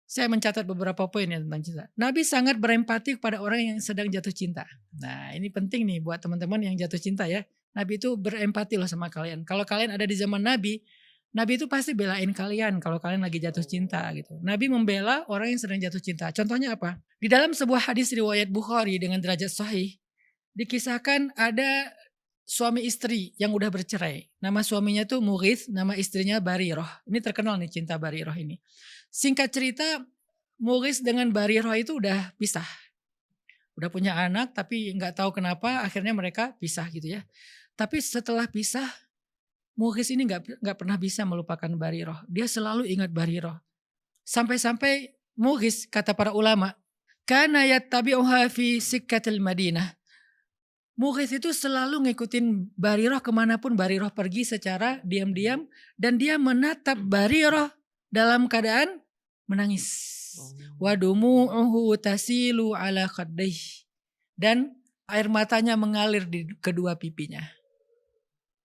Saya mencatat beberapa poin ya tentang cinta. Nabi sangat berempati kepada orang yang sedang jatuh cinta. Nah, ini penting nih buat teman-teman yang jatuh cinta ya. Nabi itu berempati loh sama kalian. Kalau kalian ada di zaman Nabi, Nabi itu pasti belain kalian kalau kalian lagi jatuh cinta gitu. Nabi membela orang yang sedang jatuh cinta. Contohnya apa? Di dalam sebuah hadis riwayat Bukhari dengan derajat sahih, dikisahkan ada suami istri yang udah bercerai. Nama suaminya tuh Mughith, nama istrinya Barirah. Ini terkenal nih cinta Barirah ini. Singkat cerita, Mughith dengan Barirah itu udah pisah. Udah punya anak tapi nggak tahu kenapa akhirnya mereka pisah gitu ya. Tapi setelah pisah, Mughith ini nggak pernah bisa melupakan Barirah. Dia selalu ingat Barirah. Sampai-sampai Mughith kata para ulama, kana yattabi'uha fi sikkatil Madinah. Mughith itu selalu ngikutin Barirah kemanapun Barirah pergi secara diam-diam. Dan dia menatap Barirah dalam keadaan menangis. Wa dumu'uhu tasilu ala khaddayh. Dan air matanya mengalir di kedua pipinya.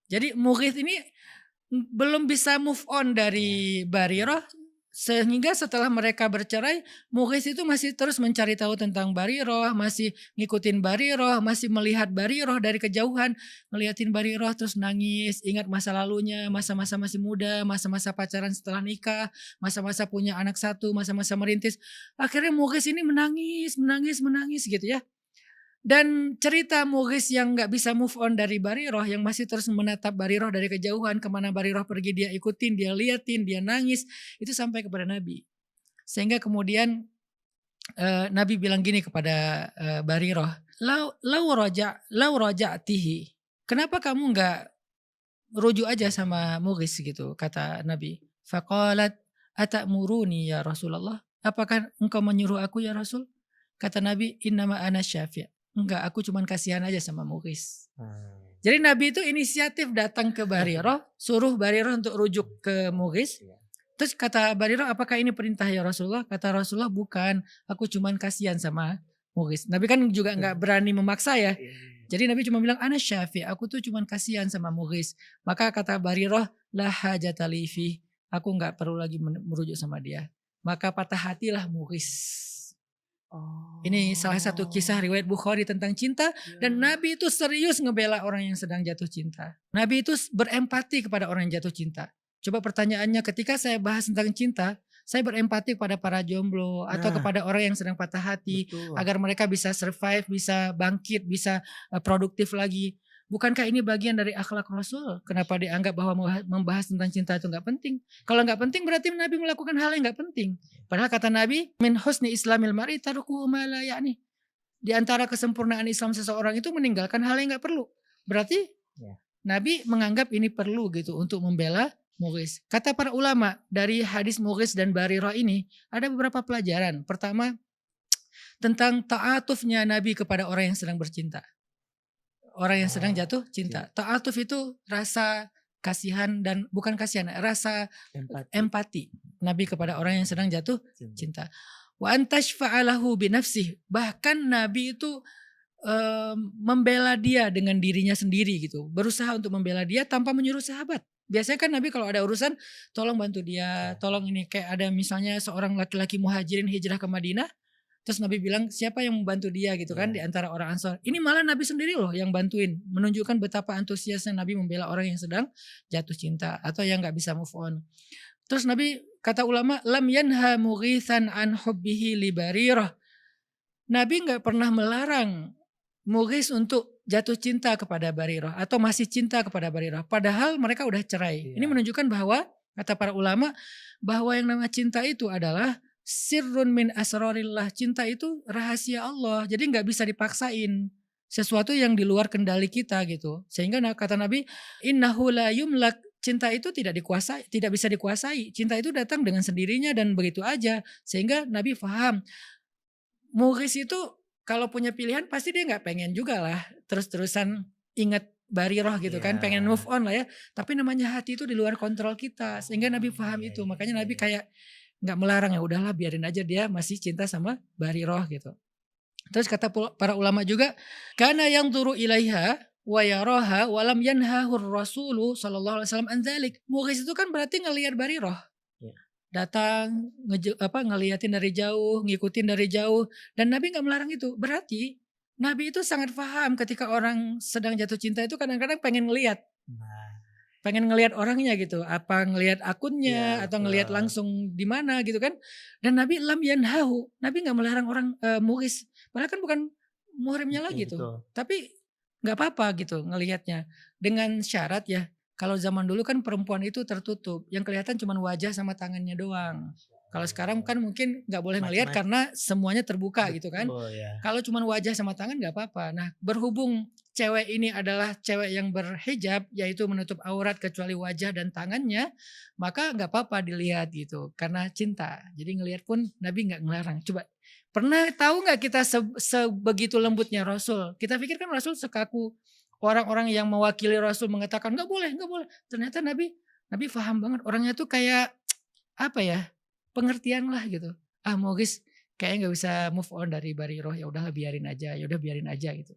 Jadi Mughith ini belum bisa move on dari Barirah. Sehingga setelah mereka bercerai, Mughith itu masih terus mencari tahu tentang Barirah, masih ngikutin Barirah, masih melihat Barirah dari kejauhan, ngeliatin Barirah terus nangis, ingat masa lalunya, masa-masa masih muda, masa-masa pacaran setelah nikah, masa-masa punya anak satu, masa-masa merintis. Akhirnya Mughith ini menangis gitu ya. Dan cerita Mughith yang gak bisa move on dari Barirah, yang masih terus menatap Barirah dari kejauhan, kemana Barirah pergi dia ikutin, dia liatin, dia nangis, itu sampai kepada Nabi. Sehingga kemudian Nabi bilang gini kepada Barirah, lau raja'tihi, kenapa kamu gak rujuk aja sama Mughith gitu, kata Nabi. Faqalat atamuruni ya Rasulullah, apakah engkau menyuruh aku ya Rasul? Kata Nabi, innama ana syafi'. Enggak, aku cuman kasihan aja sama Mughith. Jadi Nabi itu inisiatif datang ke Barirah, suruh Barirah untuk rujuk ke Mughith. Terus kata Barirah, apakah ini perintah ya Rasulullah? Kata Rasulullah, bukan, aku cuman kasihan sama Mughith. Nabi kan juga enggak berani memaksa ya. Jadi Nabi cuma bilang, ana syafi', aku tuh cuman kasihan sama Mughith. Maka kata Barirah, la hajata li fi, aku enggak perlu lagi merujuk sama dia. Maka patah hatilah Mughith. Ini salah satu kisah riwayat Bukhari tentang cinta. Dan Nabi itu serius ngebela orang yang sedang jatuh cinta. Nabi itu berempati kepada orang yang jatuh cinta. Coba pertanyaannya, ketika saya bahas tentang cinta, saya berempati kepada para jomblo atau kepada orang yang sedang patah hati. Betul. Agar mereka bisa survive, bisa bangkit, bisa produktif lagi. Bukankah ini bagian dari akhlak Rasul? Kenapa dianggap bahwa membahas tentang cinta itu gak penting? Kalau gak penting berarti Nabi melakukan hal yang gak penting. Padahal kata Nabi, min husni islamil mar'i tarkuhu ma la ya'ni. Di antara kesempurnaan Islam seseorang itu meninggalkan hal yang gak perlu. Berarti Nabi menganggap ini perlu gitu untuk membela Mughith. Kata para ulama, dari hadis Mughith dan Barirah ini ada beberapa pelajaran. Pertama, tentang ta'atufnya Nabi kepada orang yang sedang bercinta. Orang yang sedang jatuh cinta. Ta'atuf itu rasa kasihan dan bukan kasihan, rasa empati Nabi kepada orang yang sedang jatuh cinta. Wa antashfa'alahu binafsih. Bahkan Nabi itu membela dia dengan dirinya sendiri gitu. Berusaha untuk membela dia tanpa menyuruh sahabat. Biasanya kan Nabi kalau ada urusan, tolong bantu dia, tolong ini. Kayak ada misalnya seorang laki-laki muhajirin hijrah ke Madinah. Terus Nabi bilang siapa yang membantu dia gitu kan di antara orang Ansor. Ini malah Nabi sendiri loh yang bantuin. Menunjukkan betapa antusiasnya Nabi membela orang yang sedang jatuh cinta. Atau yang gak bisa move on. Terus Nabi kata ulama, lam yanha Mughithan an hubbihi li Barirah. Nabi gak pernah melarang Mughith untuk jatuh cinta kepada Barirah. Atau masih cinta kepada Barirah. Padahal mereka udah cerai. Ini menunjukkan bahwa, kata para ulama, bahwa yang namanya cinta itu adalah sirrun min asrarillah. Cinta itu rahasia Allah. Jadi gak bisa dipaksain. Sesuatu yang di luar kendali kita gitu. Sehingga kata Nabi, innahu la yumlak. Cinta itu tidak dikuasai, tidak bisa dikuasai. Cinta itu datang dengan sendirinya dan begitu aja. Sehingga Nabi faham. Mughith itu kalau punya pilihan pasti dia gak pengen juga lah. Terus-terusan ingat Barirah gitu kan. Pengen move on lah ya. Tapi namanya hati itu di luar kontrol kita. Sehingga Nabi faham itu. Makanya Nabi kayak nggak melarang, ya udahlah biarin aja dia masih cinta sama Barirah gitu. Terus kata para ulama juga, kana yang turu ilaiha wa yaraha wa lam yanhahur rasulu sallallahu alaihi wasallam an dzalik. Mughith itu kan berarti ngelihat Barirah. datang ngeliatin dari jauh, ngikutin dari jauh, dan Nabi nggak melarang itu. Berarti Nabi itu sangat paham ketika orang sedang jatuh cinta itu kadang-kadang pengen ngeliat. Nah, Pengen ngelihat orangnya gitu, apa ngelihat iya akunnya atau ngelihat betul. langsung di mana gitu kan. Dan Nabi lam yanhahu, Nabi nggak melarang orang muhis, padahal kan bukan muhrimnya Betul lagi tuh. betul. Tapi nggak apa-apa gitu ngelihatnya. Dengan syarat ya, kalau zaman dulu kan perempuan itu tertutup, yang kelihatan cuma wajah sama tangannya doang. Masya Kalau sekarang Allah. kan mungkin nggak boleh ngelihat Macam-macam. karena semuanya terbuka gitu kan. Betul ya. Kalau cuma wajah sama tangan nggak apa-apa. Nah, berhubung cewek ini adalah cewek yang berhijab, yaitu menutup aurat kecuali wajah dan tangannya, maka nggak apa-apa dilihat gitu, karena cinta. Jadi ngelihat pun Nabi nggak ngelarang. Coba, pernah tahu nggak kita sebegitu lembutnya Rasul? Kita pikir kan Rasul sekaku orang-orang yang mewakili Rasul mengatakan nggak boleh, nggak boleh. Ternyata Nabi paham banget. Orangnya tuh kayak apa ya? Pengertian lah gitu. Ah, Mogis kayaknya nggak bisa move on dari Bariroh, ya udahlah biarin aja, ya udah biarin aja gitu.